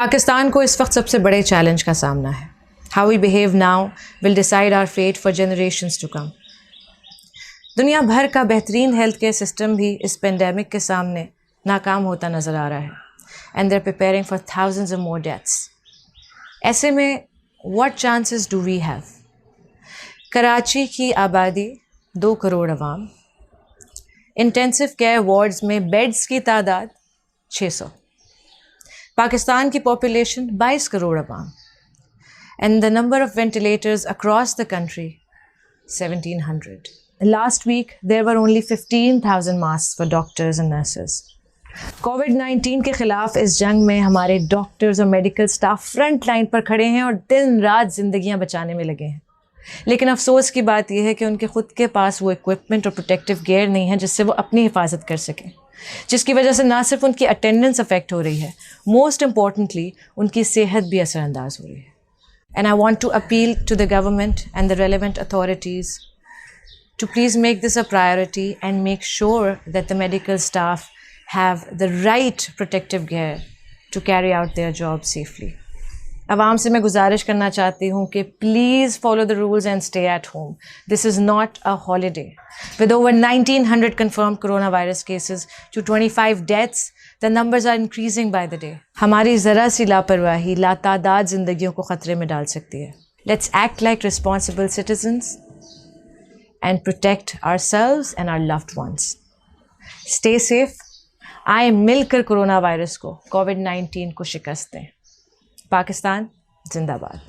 पाकिस्तान को इस वक्त सबसे बड़े चैलेंज का सामना है। How we behave now will decide our fate for generations to come. दुनिया भर का बेहतरीन हेल्थ केयर सिस्टम भी इस पेंडेमिक के सामने नाकाम होता नज़र आ रहा है and they are preparing for thousands of more deaths. ऐसे में what chances do we have? Karachi की आबादी 2 करोड़ अवाम, इंटेंसिव केयर वार्ड्स में बेड्स की तादाद 600, पाकिस्तान की population 22 crore Awam and the number of ventilators across the country 1700. Last week there were only 15,000 masks for doctors and nurses. कोविड-19 के ख़िलाफ़ इस जंग में हमारे डॉक्टर्स और मेडिकल स्टाफ फ्रंट लाइन पर खड़े हैं और दिन रात ज़िंदगियां बचाने में लगे हैं। लेकिन अफसोस की बात यह है कि उनके ख़ुद के पास वो इक्विपमेंट और प्रोटेक्टिव गियर नहीं है जिससे वो अपनी हिफाजत कर सकें, जिसकी वजह से ना सिर्फ उनकी अटेंडेंस अफेक्ट हो रही है, मोस्ट इम्पॉर्टेंटली उनकी सेहत भी असरअंदाज हो रही है। And I want to appeal to the government and the relevant authorities to please make this a priority and make sure that the medical staff have the right protective gear to carry out their job safely. आवाम से मैं गुजारिश करना चाहती हूँ कि please follow the rules and stay at home. This is not a holiday. With over 1900 confirmed coronavirus cases to 25 deaths, the numbers are increasing by the day. हमारी ज़रा सी लापरवाही लातादाद ज़िंदगियों को ख़तरे में डाल सकती है. Let's act like responsible citizens and protect ourselves and our loved ones. Stay safe. आए मिलकर कोरोना वायरस को, कोविड-19 को शिकस्त दें। पाकिस्तान जिंदाबाद।